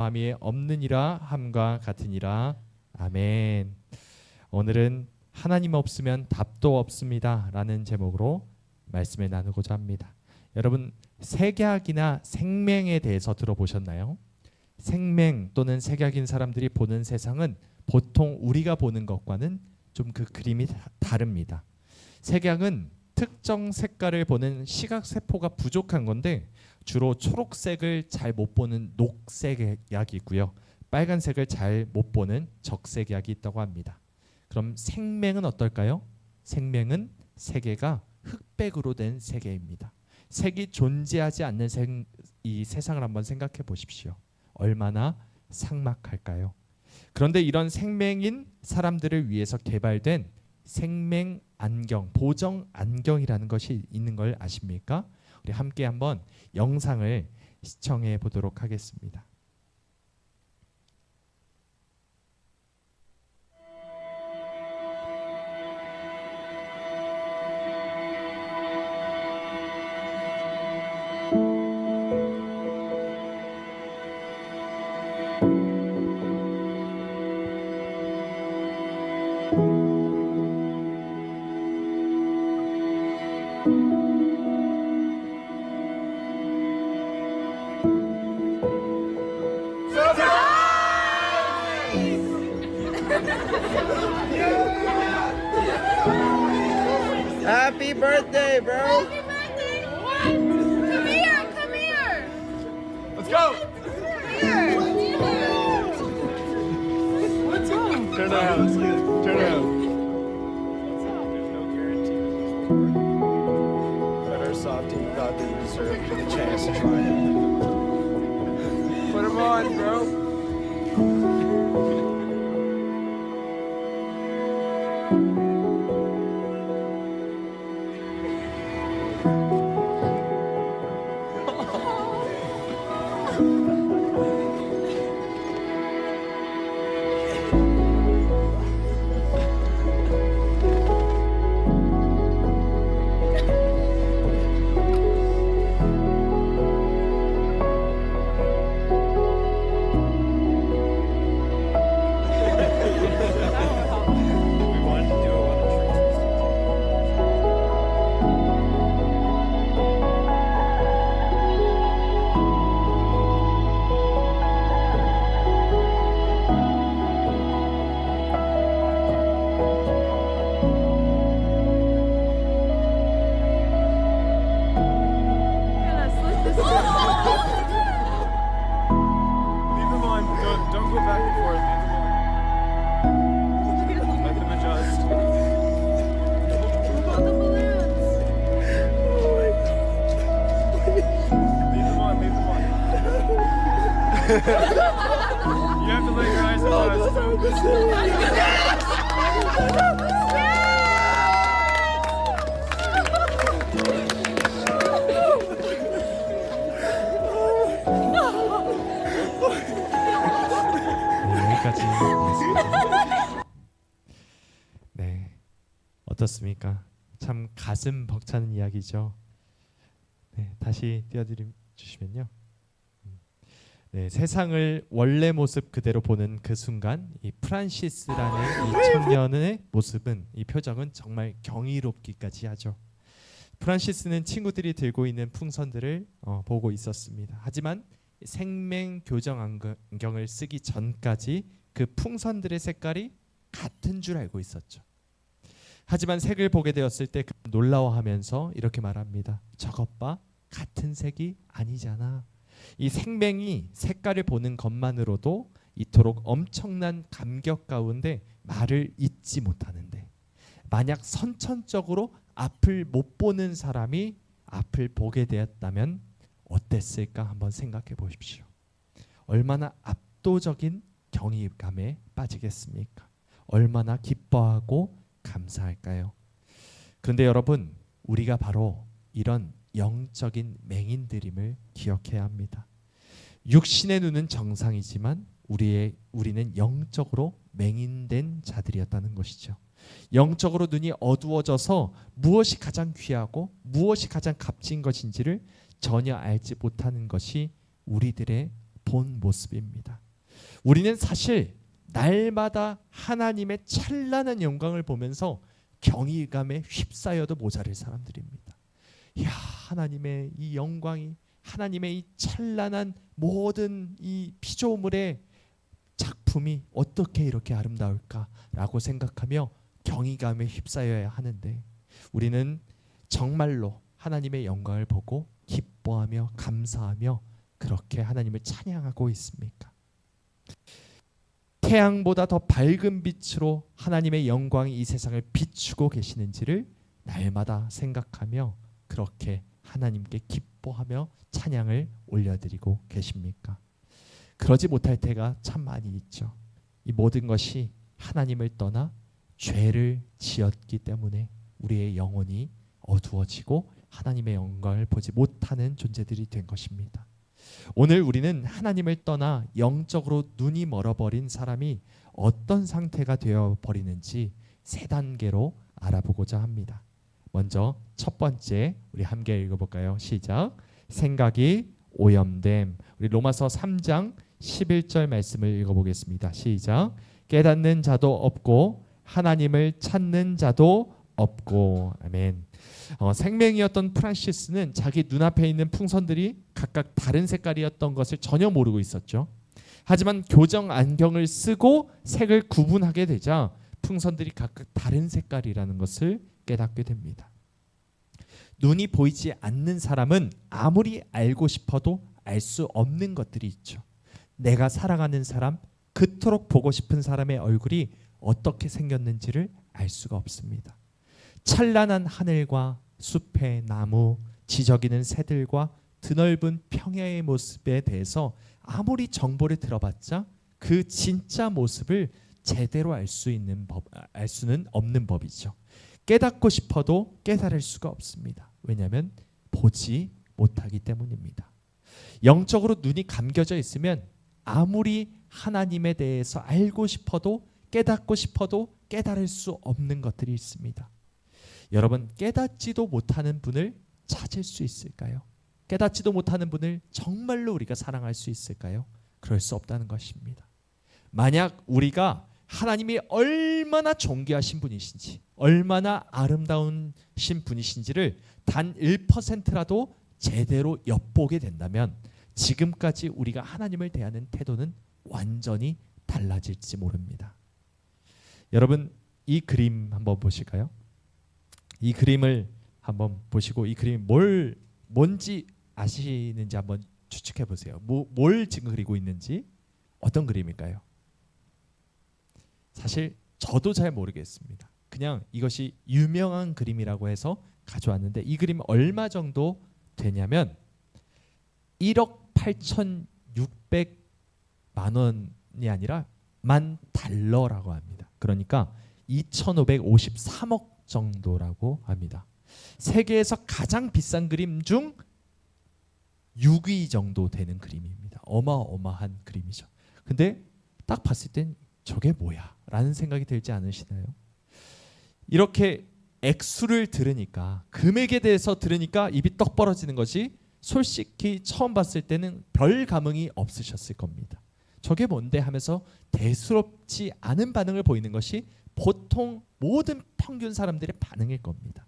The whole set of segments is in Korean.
함이 없느니라 함과 같으니라. 아멘. 오늘은 하나님 없으면 답도 없습니다 라는 제목으로 말씀을 나누고자 합니다. 여러분, 색약이나 생명에 대해서 들어보셨나요? 생명 또는 색약인 사람들이 보는 세상은 보통 우리가 보는 것과는 좀 그 그림이 다릅니다. 색약은 특정 색깔을 보는 시각세포가 부족한 건데 주로 초록색을 잘 못 보는 녹색약이고요. 빨간색을 잘 못 보는 적색약이 있다고 합니다. 그럼 생명은 어떨까요? 생명은 세계가 흑백으로 된 세계입니다. 색이 존재하지 않는 이 세상을 한번 생각해 보십시오. 얼마나 삭막할까요? 그런데 이런 생명인 사람들을 위해서 개발된 생명 안경, 보정 안경이라는 것이 있는 걸 아십니까? 우리 함께 한번 영상을 시청해 보도록 하겠습니다. Happy birthday, bro! Happy birthday! What? Come here! Come here! Let's go! Come here! Turn around. Turn around. There's no guarantee. Better softy, you thought that you deserved the chance to try it. Put him on, bro. Leave them on. Don't go back and forth. Leave them on. Let them adjust. All the balloons! Leave them on. Leave them on. You have to let your eyes adjust. 여기까지 하겠습니다. 네, 어떻습니까? 참 가슴 벅차는 이야기죠. 네, 다시 띄워주시면요. 네, 세상을 원래 모습 그대로 보는 그 순간 이 프란시스라는 이 청년의 모습은, 이 표정은 정말 경이롭기까지 하죠. 프란시스는 친구들이 들고 있는 풍선들을 보고 있었습니다. 하지만 생명 교정 안경을 쓰기 전까지 그 풍선들의 색깔이 같은 줄 알고 있었죠. 하지만 색을 보게 되었을 때 놀라워하면서 이렇게 말합니다. 저것 봐, 같은 색이 아니잖아. 이 생명이 색깔을 보는 것만으로도 이토록 엄청난 감격 가운데 말을 잇지 못하는데, 만약 선천적으로 앞을 못 보는 사람이 앞을 보게 되었다면 어땠을까 한번 생각해 보십시오. 얼마나 압도적인 경이감에 빠지겠습니까? 얼마나 기뻐하고 감사할까요? 그런데 여러분, 우리가 바로 이런 영적인 맹인들임을 기억해야 합니다. 육신의 눈은 정상이지만 우리는 영적으로 맹인된 자들이었다는 것이죠. 영적으로 눈이 어두워져서 무엇이 가장 귀하고 무엇이 가장 값진 것인지를 전혀 알지 못하는 것이 우리들의 본 모습입니다. 우리는 사실 날마다 하나님의 찬란한 영광을 보면서 경이감에 휩싸여도 모자랄 사람들입니다. 이야, 하나님의 이 영광이, 하나님의 이 찬란한 모든 이 피조물의 작품이 어떻게 이렇게 아름다울까라고 생각하며 경이감에 휩싸여야 하는데, 우리는 정말로 하나님의 영광을 보고 기뻐하며 감사하며 그렇게 하나님을 찬양하고 있습니까? 태양보다 더 밝은 빛으로 하나님의 영광이 이 세상을 비추고 계시는지를 날마다 생각하며 그렇게 하나님께 기뻐하며 찬양을 올려드리고 계십니까? 그러지 못할 때가 참 많이 있죠. 이 모든 것이 하나님을 떠나 죄를 지었기 때문에 우리의 영혼이 어두워지고 하나님의 영광을 보지 못하는 존재들이 된 것입니다. 오늘 우리는 하나님을 떠나 영적으로 눈이 멀어버린 사람이 어떤 상태가 되어버리는지 3단계로 알아보고자 합니다. 먼저 첫 번째, 우리 함께 읽어볼까요? 시작. 생각이 오염됨. 우리 로마서 3장 11절 말씀을 읽어보겠습니다. 시작. 깨닫는 자도 없고 하나님을 찾는 자도 없고. 아멘. 생명이었던 프란시스는 자기 눈앞에 있는 풍선들이 각각 다른 색깔이었던 것을 전혀 모르고 있었죠. 하지만 교정 안경을 쓰고 색을 구분하게 되자 풍선들이 각각 다른 색깔이라는 것을 깨닫게 됩니다. 눈이 보이지 않는 사람은 아무리 알고 싶어도 알 수 없는 것들이 있죠. 내가 사랑하는 사람, 그토록 보고 싶은 사람의 얼굴이 어떻게 생겼는지를 알 수가 없습니다. 찬란한 하늘과 숲의 나무, 지저귀는 새들과 드넓은 평야의 모습에 대해서 아무리 정보를 들어봤자 그 진짜 모습을 제대로 알 수는 없는 법이죠. 깨닫고 싶어도 깨달을 수가 없습니다. 왜냐하면 보지 못하기 때문입니다. 영적으로 눈이 감겨져 있으면 아무리 하나님에 대해서 알고 싶어도 깨닫고 싶어도 깨달을 수 없는 것들이 있습니다. 여러분, 깨닫지도 못하는 분을 찾을 수 있을까요? 깨닫지도 못하는 분을 정말로 우리가 사랑할 수 있을까요? 그럴 수 없다는 것입니다. 만약 우리가 하나님이 얼마나 존귀하신 분이신지, 얼마나 아름다우신 분이신지를 단 1%라도 제대로 엿보게 된다면 지금까지 우리가 하나님을 대하는 태도는 완전히 달라질지 모릅니다. 여러분, 이 그림 한번 보실까요? 이 그림을 한번 보시고 이 그림이 뭔지 아시는지 한번 추측해 보세요. 뭘 지금 그리고 있는지, 어떤 그림일까요? 사실 저도 잘 모르겠습니다. 그냥 이것이 유명한 그림이라고 해서 가져왔는데, 이 그림 얼마 정도 되냐면 1억 8,600만 원이 아니라 $10,000라고 합니다. 그러니까 2,553억 정도라고 합니다. 세계에서 가장 비싼 그림 중 6위 정도 되는 그림입니다. 어마어마한 그림이죠. 근데 딱 봤을 땐 저게 뭐야? 라는 생각이 들지 않으시나요? 이렇게 액수를 들으니까, 금액에 대해서 들으니까 입이 떡 벌어지는 것이, 솔직히 처음 봤을 때는 별 감흥이 없으셨을 겁니다. 저게 뭔데 하면서 대수롭지 않은 반응을 보이는 것이 보통 모든 평균 사람들의 반응일 겁니다.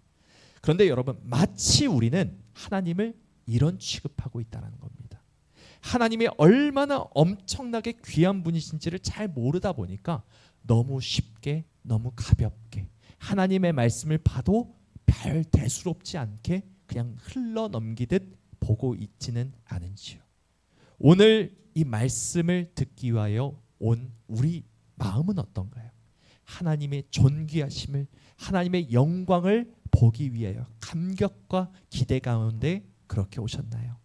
그런데 여러분, 마치 우리는 하나님을 이런 취급하고 있다는 겁니다. 하나님이 얼마나 엄청나게 귀한 분이신지를 잘 모르다 보니까 너무 쉽게, 너무 가볍게 하나님의 말씀을 봐도 별 대수롭지 않게 그냥 흘러 넘기듯 보고 있지는 않은지요. 오늘 이 말씀을 듣기 위하여 온 우리 마음은 어떤가요? 하나님의 존귀하심을, 하나님의 영광을 보기 위하여 감격과 기대 가운데 그렇게 오셨나요?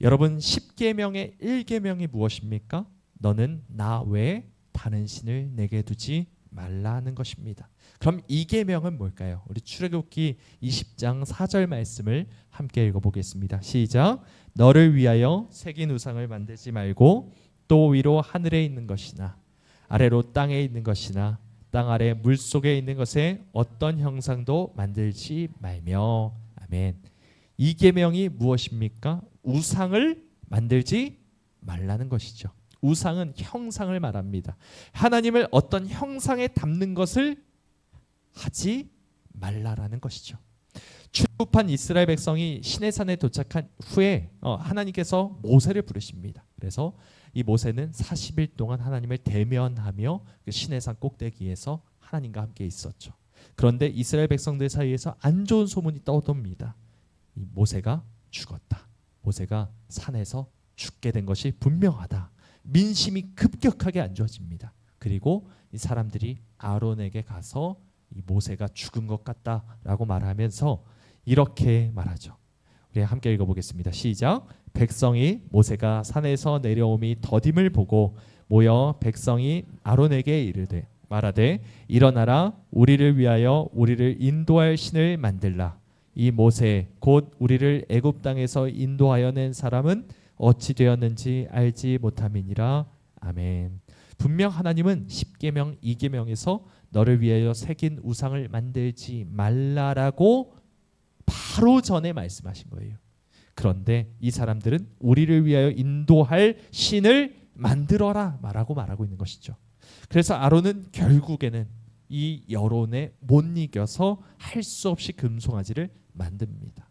여러분, 10계명의 1계명이 무엇입니까? 너는 나 외에 다른 신을 내게 두지 말라 하는 것입니다. 그럼 2계명은 뭘까요? 우리 출애굽기 20장 4절 말씀을 함께 읽어보겠습니다. 시작. 너를 위하여 새긴 우상을 만들지 말고 또 위로 하늘에 있는 것이나 아래로 땅에 있는 것이나 땅 아래 물속에 있는 것에 어떤 형상도 만들지 말며. 아멘. 2계명이 무엇입니까? 우상을 만들지 말라는 것이죠. 우상은 형상을 말합니다. 하나님을 어떤 형상에 담는 것을 하지 말라라는 것이죠. 출애굽한 이스라엘 백성이 시내산에 도착한 후에 하나님께서 모세를 부르십니다. 그래서 이 모세는 40일 동안 하나님을 대면하며 그 시내산 꼭대기에서 하나님과 함께 있었죠. 그런데 이스라엘 백성들 사이에서 안 좋은 소문이 떠돕니다. 이 모세가 죽었다. 모세가 산에서 죽게 된 것이 분명하다. 민심이 급격하게 안 좋아집니다. 그리고 이 사람들이 아론에게 가서 이 모세가 죽은 것 같다라고 말하면서 이렇게 말하죠. 우리 함께 읽어보겠습니다. 시작. 백성이 모세가 산에서 내려옴이 더딤을 보고 모여 백성이 아론에게 이르되 말하되 일어나라 우리를 위하여 우리를 인도할 신을 만들라. 이 모세 곧 우리를 애굽 땅에서 인도하여 낸 사람은 어찌 되었는지 알지 못함이니라. 아멘. 분명 하나님은 10계명 2계명에서 너를 위하여 새긴 우상을 만들지 말라라고 바로 전에 말씀하신 거예요. 그런데 이 사람들은 우리를 위하여 인도할 신을 만들어라 말하고 있는 것이죠. 그래서 아론은 결국에는 이 여론에 못 이겨서 할 수 없이 금송아지를 만듭니다.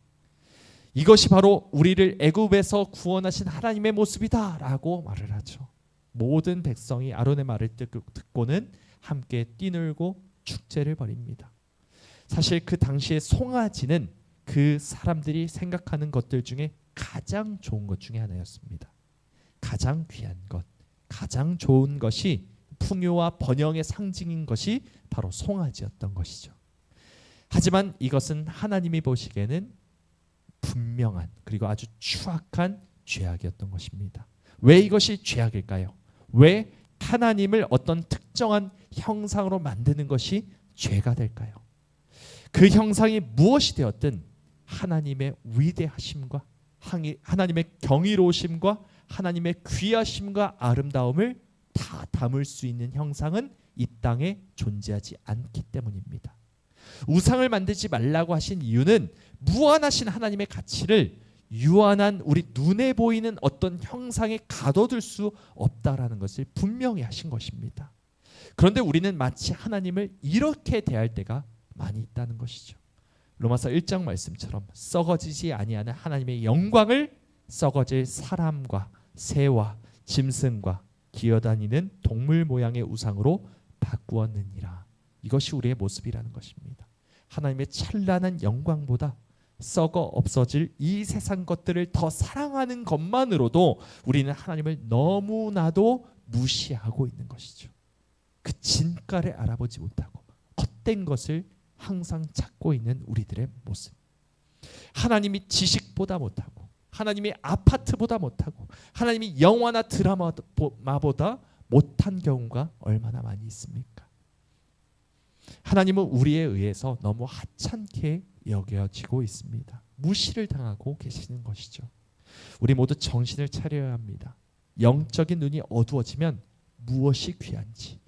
이것이 바로 우리를 애굽에서 구원하신 하나님의 모습이다라고 말을 하죠. 모든 백성이 아론의 말을 듣고는 함께 뛰놀고 축제를 벌입니다. 사실 그 당시의 송아지는 그 사람들이 생각하는 것들 중에 가장 좋은 것 중에 하나였습니다. 가장 귀한 것, 가장 좋은 것이 풍요와 번영의 상징인 것이 바로 송아지였던 것이죠. 하지만 이것은 하나님이 보시기에는 분명한 그리고 아주 추악한 죄악이었던 것입니다. 왜 이것이 죄악일까요? 왜 하나님을 어떤 특정한 형상으로 만드는 것이 죄가 될까요? 그 형상이 무엇이 되었든 하나님의 위대하심과 하나님의 경이로우심과 하나님의 귀하심과 아름다움을 다 담을 수 있는 형상은 이 땅에 존재하지 않기 때문입니다. 우상을 만들지 말라고 하신 이유는 무한하신 하나님의 가치를 유한한 우리 눈에 보이는 어떤 형상에 가둬둘 수 없다라는 것을 분명히 하신 것입니다. 그런데 우리는 마치 하나님을 이렇게 대할 때가 많이 있다는 것이죠. 로마서 1장 말씀처럼 썩어지지 아니하는 하나님의 영광을 썩어질 사람과 새와 짐승과 기어다니는 동물 모양의 우상으로 바꾸었느니라. 이것이 우리의 모습이라는 것입니다. 하나님의 찬란한 영광보다 썩어 없어질 이 세상 것들을 더 사랑하는 것만으로도 우리는 하나님을 너무나도 무시하고 있는 것이죠. 그 진가를 알아보지 못하고 헛된 것을 항상 찾고 있는 우리들의 모습. 하나님이 지식보다 못하고 하나님이 아파트보다 못하고 하나님이 영화나 드라마보다 못한 경우가 얼마나 많이 있습니까? 하나님은 우리에 의해서 너무 하찮게 여겨지고 있습니다. 무시를 당하고 계시는 것이죠. 우리 모두 정신을 차려야 합니다. 영적인 눈이 어두워지면 무엇이 귀한지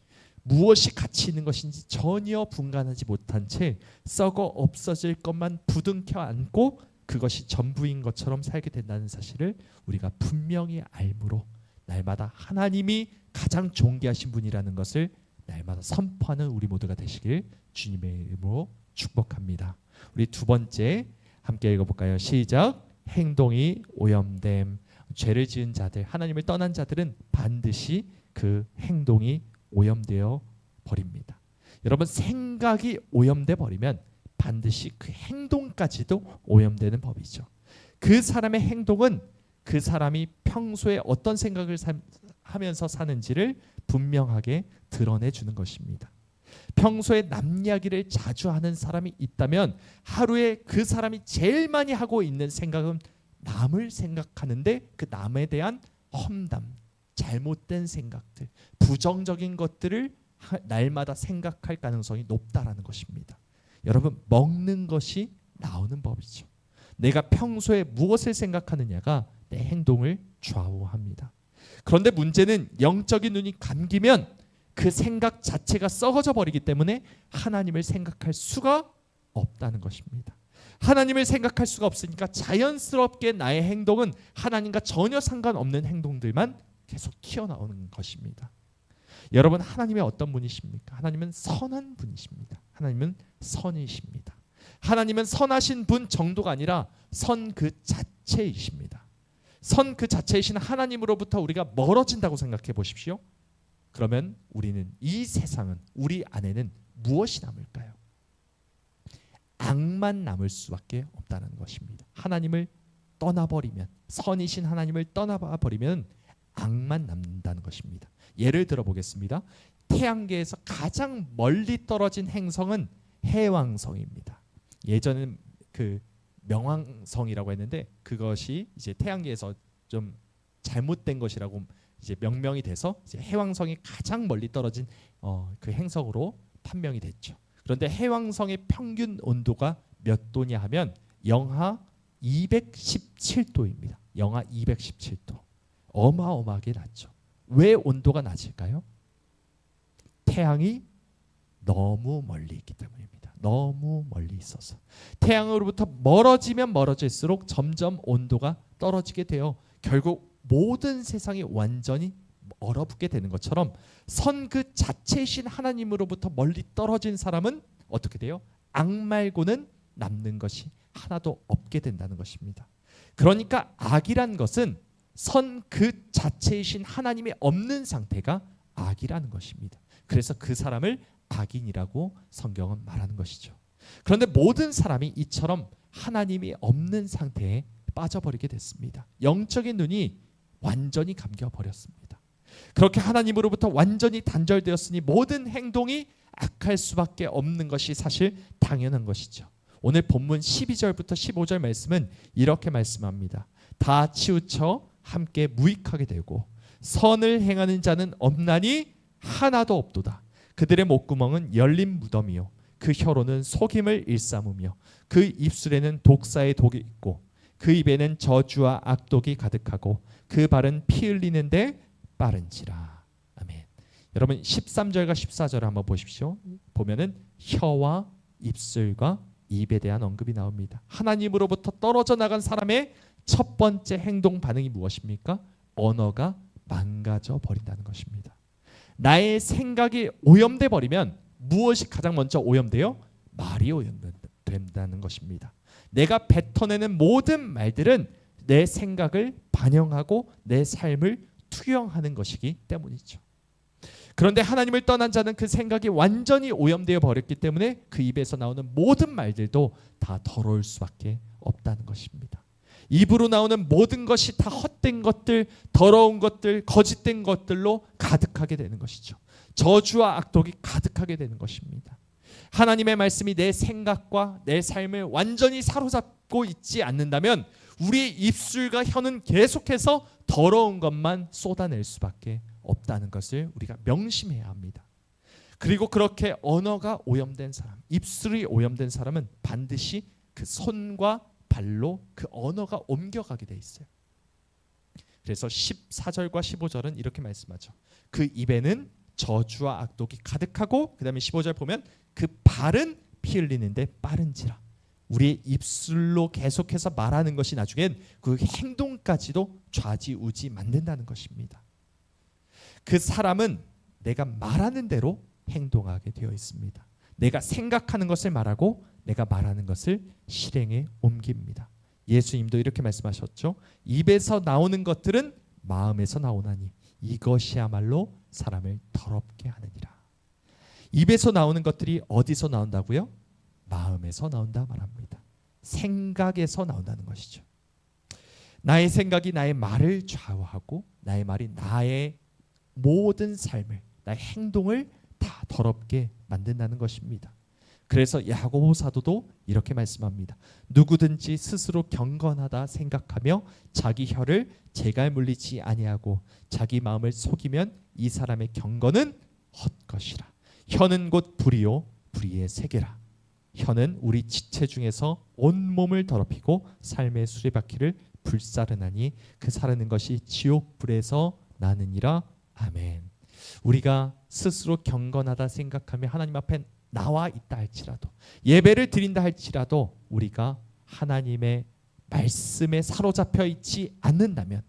무엇이 가치 있는 것인지 전혀 분간하지 못한 채 썩어 없어질 것만 부둥켜 안고 그것이 전부인 것처럼 살게 된다는 사실을 우리가 분명히 알므로 날마다 하나님이 가장 존귀하신 분이라는 것을 날마다 선포하는 우리 모두가 되시길 주님의 이름으로 축복합니다. 우리 두 번째 함께 읽어볼까요? 시작. 행동이 오염됨. 죄를 지은 자들, 하나님을 떠난 자들은 반드시 그 행동이 오염되어 버립니다. 여러분, 생각이 오염돼 버리면 반드시 그 행동까지도 오염되는 법이죠. 그 사람의 행동은 그 사람이 평소에 어떤 생각을 하면서 사는지를 분명하게 드러내주는 것입니다. 평소에 남 이야기를 자주 하는 사람이 있다면 하루에 그 사람이 제일 많이 하고 있는 생각은 남을 생각하는데 그 남에 대한 험담, 잘못된 생각들, 부정적인 것들을 날마다 생각할 가능성이 높다라는 것입니다. 여러분, 먹는 것이 나오는 법이죠. 내가 평소에 무엇을 생각하느냐가 내 행동을 좌우합니다. 그런데 문제는 영적인 눈이 감기면 그 생각 자체가 썩어져 버리기 때문에 하나님을 생각할 수가 없다는 것입니다. 하나님을 생각할 수가 없으니까 자연스럽게 나의 행동은 하나님과 전혀 상관없는 행동들만 계속 튀어나오는 것입니다. 여러분, 하나님의 어떤 분이십니까? 하나님은 선한 분이십니다. 하나님은 선이십니다. 하나님은 선하신 분 정도가 아니라 선 그 자체이십니다. 선 그 자체이신 하나님으로부터 우리가 멀어진다고 생각해 보십시오. 그러면 우리는, 이 세상은, 우리 안에는 무엇이 남을까요? 악만 남을 수밖에 없다는 것입니다. 하나님을 떠나버리면, 선이신 하나님을 떠나버리면 악만 남는다는 것입니다. 예를 들어 보겠습니다. 태양계에서 가장 멀리 떨어진 행성은 해왕성입니다. 예전에는 그 명왕성이라고 했는데 그것이 이제 태양계에서 좀 잘못된 것이라고 이제 명명이 돼서 이제 해왕성이 가장 멀리 떨어진 그 행성으로 판명이 됐죠. 그런데 해왕성의 평균 온도가 몇 도냐 하면 영하 217도입니다. 영하 217도. 어마어마하게 낮죠. 왜 온도가 낮을까요? 태양이 너무 멀리 있기 때문입니다. 너무 멀리 있어서. 태양으로부터 멀어지면 멀어질수록 점점 온도가 떨어지게 되어 결국 모든 세상이 완전히 얼어붙게 되는 것처럼 선 그 자체이신 하나님으로부터 멀리 떨어진 사람은 어떻게 돼요? 악 말고는 남는 것이 하나도 없게 된다는 것입니다. 그러니까 악이란 것은 선 그 자체이신 하나님이 없는 상태가 악이라는 것입니다. 그래서 그 사람을 악인이라고 성경은 말하는 것이죠. 그런데 모든 사람이 이처럼 하나님이 없는 상태에 빠져버리게 됐습니다. 영적인 눈이 완전히 감겨버렸습니다. 그렇게 하나님으로부터 완전히 단절되었으니 모든 행동이 악할 수밖에 없는 것이 사실 당연한 것이죠. 오늘 본문 12절부터 15절 말씀은 이렇게 말씀합니다. 다 치우쳐 함께 무익하게 되고 선을 행하는 자는 없나니 하나도 없도다. 그들의 목구멍은 열린 무덤이요 그 혀로는 속임을 일삼으며 그 입술에는 독사의 독이 있고 그 입에는 저주와 악독이 가득하고 그 발은 피 흘리는데 빠른지라. 아멘. 여러분 13절과 14절을 한번 보십시오. 보면은 혀와 입술과 입에 대한 언급이 나옵니다. 하나님으로부터 떨어져 나간 사람의 첫 번째 행동 반응이 무엇입니까? 언어가 망가져 버린다는 것입니다. 나의 생각이 오염돼 버리면 무엇이 가장 먼저 오염돼요? 말이 오염된다는 것입니다. 내가 뱉어내는 모든 말들은 내 생각을 반영하고 내 삶을 투영하는 것이기 때문이죠. 그런데 하나님을 떠난 자는 그 생각이 완전히 오염되어 버렸기 때문에 그 입에서 나오는 모든 말들도 다 더러울 수밖에 없다는 것입니다. 입으로 나오는 모든 것이 다 헛된 것들, 더러운 것들, 거짓된 것들로 가득하게 되는 것이죠. 저주와 악독이 가득하게 되는 것입니다. 하나님의 말씀이 내 생각과 내 삶을 완전히 사로잡고 있지 않는다면 우리의 입술과 혀는 계속해서 더러운 것만 쏟아낼 수밖에 없다는 것을 우리가 명심해야 합니다. 그리고 그렇게 언어가 오염된 사람, 입술이 오염된 사람은 반드시 그 손과 발로 그 언어가 옮겨가게 돼 있어요. 그래서 14절과 15절은 이렇게 말씀하죠. 그 입에는 저주와 악독이 가득하고 그 다음에 15절 보면 그 발은 피 흘리는데 빠른지라. 우리의 입술로 계속해서 말하는 것이 나중엔 그 행동까지도 좌지우지 만든다는 것입니다. 그 사람은 내가 말하는 대로 행동하게 되어 있습니다. 내가 생각하는 것을 말하고 내가 말하는 것을 실행에 옮깁니다. 예수님도 이렇게 말씀하셨죠. 입에서 나오는 것들은 마음에서 나오나니 이것이야말로 사람을 더럽게 하느니라. 입에서 나오는 것들이 어디서 나온다고요? 마음에서 나온다 말합니다. 생각에서 나온다는 것이죠. 나의 생각이 나의 말을 좌우하고 나의 말이 나의 모든 삶을, 나의 행동을 다 더럽게 만든다는 것입니다. 그래서 야고보 사도도 이렇게 말씀합니다. 누구든지 스스로 경건하다 생각하며 자기 혀를 재갈 물리지 아니하고 자기 마음을 속이면 이 사람의 경건은 헛것이라. 혀는 곧 불이요 불의의 세계라. 혀는 우리 지체 중에서 온몸을 더럽히고 삶의 수레바퀴를 불사르나니 그 사르는 것이 지옥불에서 나느니라. 아멘. 우리가 스스로 경건하다 생각하며 하나님 앞에 나와 있다 할지라도 예배를 드린다 할지라도 우리가 하나님의 말씀에 사로잡혀 있지 않는다면,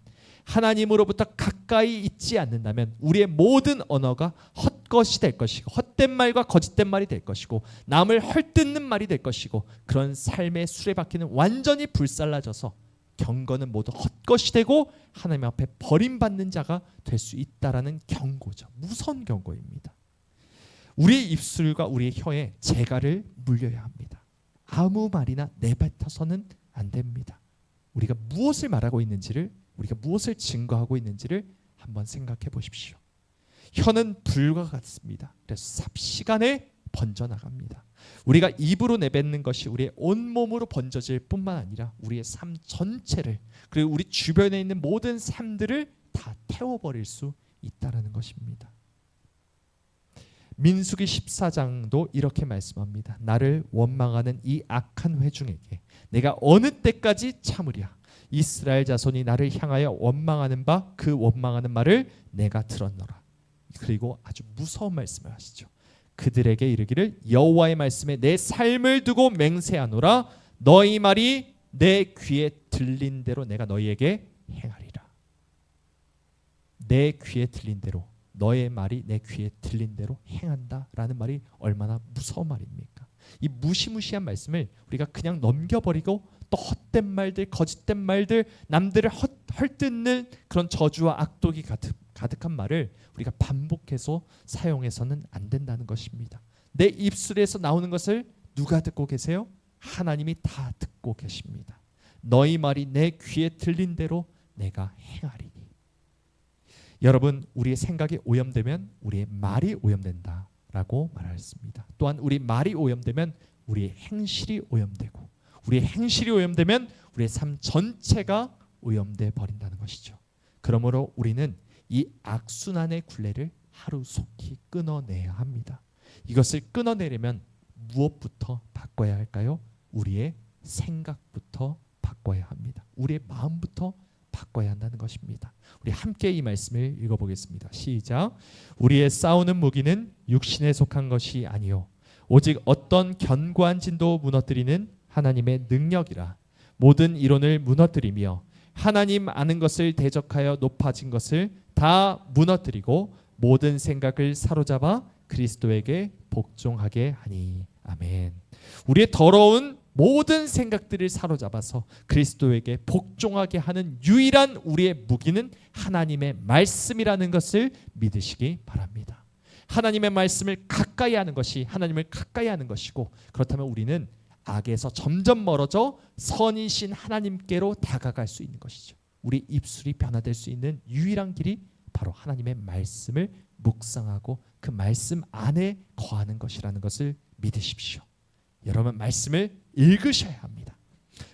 하나님으로부터 가까이 있지 않는다면 우리의 모든 언어가 헛것이 될 것이고, 헛된 말과 거짓된 말이 될 것이고, 남을 헐뜯는 말이 될 것이고, 그런 삶의 수레바퀴는 완전히 불살라져서 경건은 모두 헛것이 되고 하나님 앞에 버림받는 자가 될 수 있다라는 경고죠. 무서운 경고입니다. 우리의 입술과 우리의 혀에 재갈을 물려야 합니다. 아무 말이나 내뱉어서는 안 됩니다. 우리가 무엇을 말하고 있는지를, 우리가 무엇을 증거하고 있는지를 한번 생각해 보십시오. 혀는 불과 같습니다. 그래서 삽시간에 번져나갑니다. 우리가 입으로 내뱉는 것이 우리의 온몸으로 번져질 뿐만 아니라 우리의 삶 전체를, 그리고 우리 주변에 있는 모든 삶들을 다 태워버릴 수 있다는 것입니다. 민수기 14장도 이렇게 말씀합니다. 나를 원망하는 이 악한 회중에게 내가 어느 때까지 참으랴. 이스라엘 자손이 나를 향하여 원망하는 바 그 원망하는 말을 내가 들었노라. 그리고 아주 무서운 말씀을 하시죠. 그들에게 이르기를 여호와의 말씀에 내 삶을 두고 맹세하노라. 너희 말이 내 귀에 들린 대로 내가 너희에게 행하리라. 내 귀에 들린 대로, 너의 말이 내 귀에 들린 대로 행한다라는 말이 얼마나 무서운 말입니까? 이 무시무시한 말씀을 우리가 그냥 넘겨버리고 또 헛된 말들, 거짓된 말들, 남들을 헐뜯는 그런 저주와 악독이 가득한 말을 우리가 반복해서 사용해서는 안 된다는 것입니다. 내 입술에서 나오는 것을 누가 듣고 계세요? 하나님이 다 듣고 계십니다. 너희 말이 내 귀에 들린 대로 내가 행하리니. 여러분, 우리의 생각이 오염되면 우리의 말이 오염된다라고 말했습니다. 또한 우리 말이 오염되면 우리의 행실이 오염되고, 우리의 행실이 오염되면 우리의 삶 전체가 오염돼 버린다는 것이죠. 그러므로 우리는 이 악순환의 굴레를 하루속히 끊어내야 합니다. 이것을 끊어내려면 무엇부터 바꿔야 할까요? 우리의 생각부터 바꿔야 합니다. 우리의 마음부터 바꿔야 한다는 것입니다. 우리 함께 이 말씀을 읽어보겠습니다. 시작. 우리의 싸우는 무기는 육신에 속한 것이 아니요 오직 어떤 견고한 진도 무너뜨리는 하나님의 능력이라. 모든 이론을 무너뜨리며 하나님 아는 것을 대적하여 높아진 것을 다 무너뜨리고 모든 생각을 사로잡아 그리스도에게 복종하게 하니. 아멘. 우리의 더러운 모든 생각들을 사로잡아서 그리스도에게 복종하게 하는 유일한 우리의 무기는 하나님의 말씀이라는 것을 믿으시기 바랍니다. 하나님의 말씀을 가까이 하는 것이 하나님을 가까이 하는 것이고, 그렇다면 우리는 악에서 점점 멀어져 선이신 하나님께로 다가갈 수 있는 것이죠. 우리 입술이 변화될 수 있는 유일한 길이 바로 하나님의 말씀을 묵상하고 그 말씀 안에 거하는 것이라는 것을 믿으십시오. 여러분, 말씀을 읽으셔야 합니다.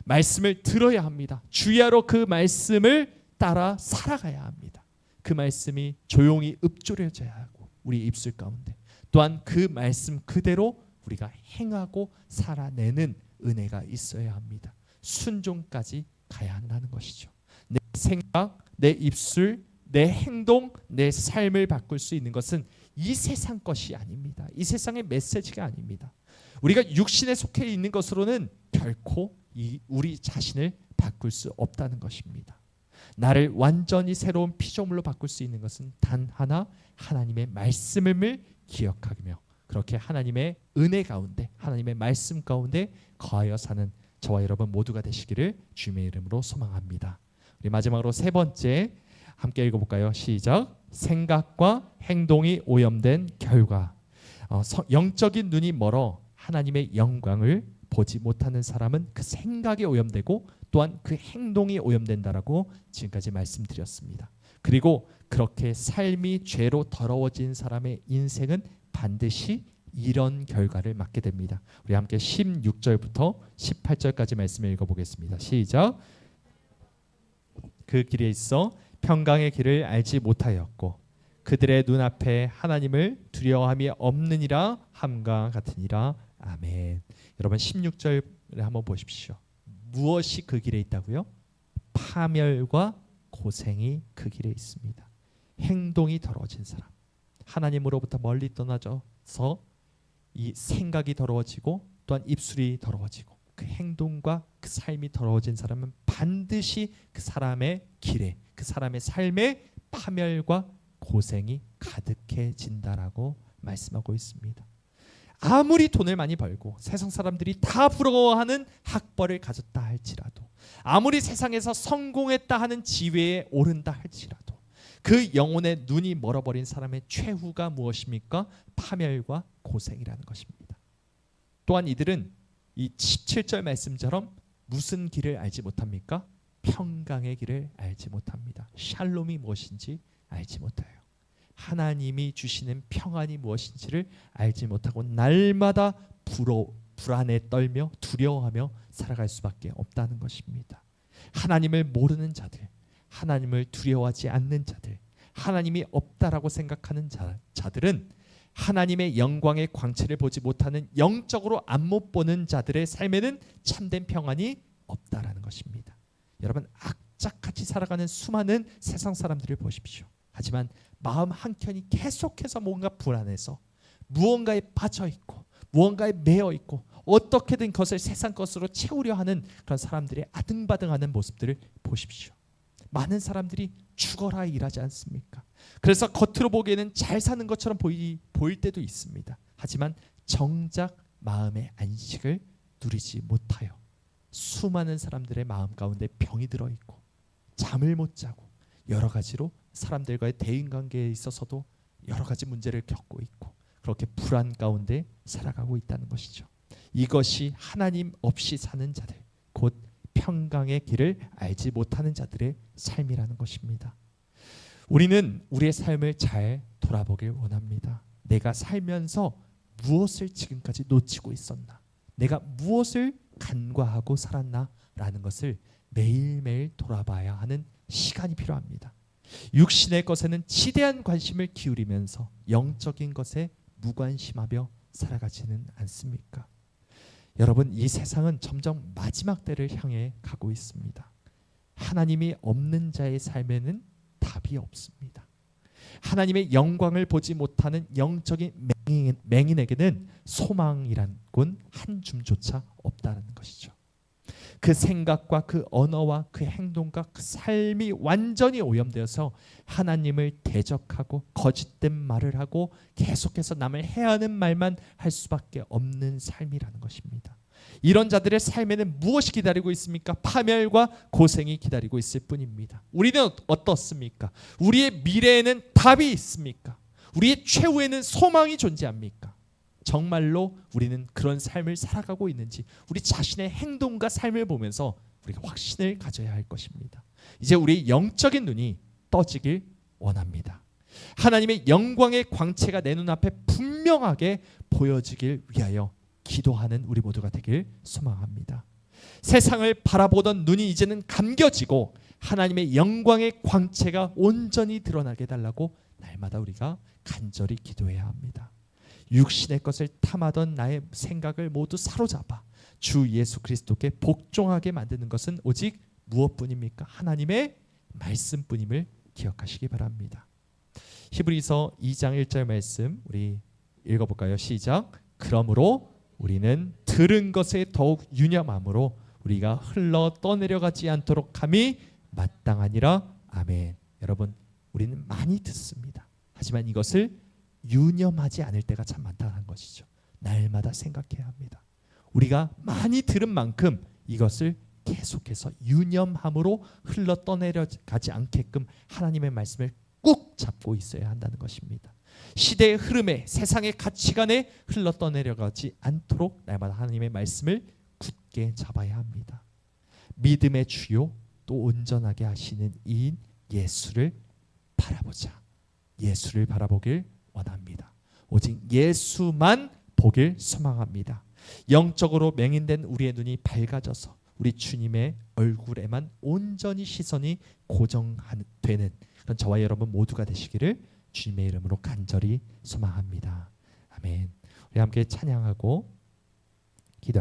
말씀을 들어야 합니다. 주야로 그 말씀을 따라 살아가야 합니다. 그 말씀이 조용히 읊조려져야 하고 우리 입술 가운데, 또한 그 말씀 그대로 우리가 행하고 살아내는 은혜가 있어야 합니다. 순종까지 가야 한다는 것이죠. 내 생각, 내 입술, 내 행동, 내 삶을 바꿀 수 있는 것은 이 세상 것이 아닙니다. 이 세상의 메시지가 아닙니다. 우리가 육신에 속해 있는 것으로는 결코 우리 자신을 바꿀 수 없다는 것입니다. 나를 완전히 새로운 피조물로 바꿀 수 있는 것은 단 하나, 하나님의 말씀을 기억하며 그렇게 하나님의 은혜 가운데, 하나님의 말씀 가운데 거하여 사는 저와 여러분 모두가 되시기를 주님의 이름으로 소망합니다. 우리 마지막으로 세 번째 함께 읽어볼까요? 시작. 생각과 행동이 오염된 결과. 영적인 눈이 멀어 하나님의 영광을 보지 못하는 사람은 그 생각이 오염되고 또한 그 행동이 오염된다라고 지금까지 말씀드렸습니다. 그리고 그렇게 삶이 죄로 더러워진 사람의 인생은 반드시 이런 결과를 맞게 됩니다. 우리 함께 16절부터 18절까지 말씀을 읽어보겠습니다. 시작. 그 길에 있어 평강의 길을 알지 못하였고 그들의 눈앞에 하나님을 두려워함이 없느니라 함과 같으니라. 아멘. 여러분 16절을 한번 보십시오. 무엇이 그 길에 있다고요? 파멸과 고생이 그 길에 있습니다. 행동이 더러워진 사람, 하나님으로부터 멀리 떠나져서 이 생각이 더러워지고 또한 입술이 더러워지고 그 행동과 그 삶이 더러워진 사람은 반드시 그 사람의 길에, 그 사람의 삶에 파멸과 고생이 가득해진다라고 말씀하고 있습니다. 아무리 돈을 많이 벌고 세상 사람들이 다 부러워하는 학벌을 가졌다 할지라도, 아무리 세상에서 성공했다 하는 지위에 오른다 할지라도, 그 영혼의 눈이 멀어버린 사람의 최후가 무엇입니까? 파멸과 고생이라는 것입니다. 또한 이들은 이 17절 말씀처럼 무슨 길을 알지 못합니까? 평강의 길을 알지 못합니다. 샬롬이 무엇인지 알지 못해요. 하나님이 주시는 평안이 무엇인지를 알지 못하고 날마다 불안에 떨며 두려워하며 살아갈 수밖에 없다는 것입니다. 하나님을 모르는 자들, 하나님을 두려워하지 않는 자들, 하나님이 없다라고 생각하는 자들은 하나님의 영광의 광채를 보지 못하는, 영적으로 안 못 보는 자들의 삶에는 참된 평안이 없다라는 것입니다. 여러분, 악착같이 살아가는 수많은 세상 사람들을 보십시오. 하지만 마음 한켠이 계속해서 뭔가 불안해서 무언가에 빠져 있고 무언가에 매여 있고 어떻게든 그것을 세상 것으로 채우려 하는 그런 사람들의 아등바등하는 모습들을 보십시오. 많은 사람들이 죽어라 일하지 않습니까? 그래서 겉으로 보기에는 잘 사는 것처럼 보일 때도 있습니다. 하지만 정작 마음의 안식을 누리지 못하여 수많은 사람들의 마음 가운데 병이 들어있고 잠을 못 자고 여러 가지로 사람들과의 대인관계에 있어서도 여러 가지 문제를 겪고 있고 그렇게 불안 가운데 살아가고 있다는 것이죠. 이것이 하나님 없이 사는 자들, 곧 평강의 길을 알지 못하는 자들의 삶이라는 것입니다. 우리는 우리의 삶을 잘 돌아보길 원합니다. 내가 살면서 무엇을 지금까지 놓치고 있었나? 내가 무엇을 간과하고 살았나? 라는 것을 매일매일 돌아봐야 하는 시간이 필요합니다. 육신의 것에는 지대한 관심을 기울이면서 영적인 것에 무관심하며 살아가지는 않습니까? 여러분, 이 세상은 점점 마지막 때를 향해 가고 있습니다. 하나님이 없는 자의 삶에는 답이 없습니다. 하나님의 영광을 보지 못하는 영적인 맹인에게는 소망이란 건 한 줌조차 없다는 것이죠. 그 생각과 그 언어와 그 행동과 그 삶이 완전히 오염되어서 하나님을 대적하고 거짓된 말을 하고 계속해서 남을 해하는 말만 할 수밖에 없는 삶이라는 것입니다. 이런 자들의 삶에는 무엇이 기다리고 있습니까? 파멸과 고생이 기다리고 있을 뿐입니다. 우리는 어떻습니까? 우리의 미래에는 답이 있습니까? 우리의 최후에는 소망이 존재합니까? 정말로 우리는 그런 삶을 살아가고 있는지 우리 자신의 행동과 삶을 보면서 우리가 확신을 가져야 할 것입니다. 이제 우리 영적인 눈이 떠지길 원합니다. 하나님의 영광의 광채가 내 눈앞에 분명하게 보여지길 위하여 기도하는 우리 모두가 되길 소망합니다. 세상을 바라보던 눈이 이제는 감겨지고 하나님의 영광의 광채가 온전히 드러나게 해달라고 날마다 우리가 간절히 기도해야 합니다. 육신의 것을 탐하던 나의 생각을 모두 사로잡아 주 예수 그리스도께 복종하게 만드는 것은 오직 무엇뿐입니까? 하나님의 말씀뿐임을 기억하시기 바랍니다. 히브리서 2장 1절 말씀 우리 읽어볼까요? 시작. 그러므로 우리는 들은 것에 더욱 유념함으로 우리가 흘러 떠내려가지 않도록 함이 마땅하니라. 아멘. 여러분, 우리는 많이 듣습니다. 하지만 이것을 유념하지 않을 때가 참 많다는 것이죠. 날마다 생각해야 합니다. 우리가 많이 들은 만큼 이것을 계속해서 유념함으로 흘러 떠내려가지 않게끔 하나님의 말씀을 꾹 잡고 있어야 한다는 것입니다. 시대의 흐름에 세상의 가치관에 흘러 떠내려가지 않도록 날마다 하나님의 말씀을 굳게 잡아야 합니다. 믿음의 주요 또 온전하게 하시는 이인 예수를 바라보자. 예수를 바라보길 원합니다. 오직 예수만 보길 소망합니다. 영적으로 맹인된 우리의 눈이 밝아져서 우리 주님의 얼굴에만 온전히 시선이 고정되는 그런 저와 여러분 모두가 되시기를 주님의 이름으로 간절히 소망합니다. 아멘. 우리 함께 찬양하고 기도합니다.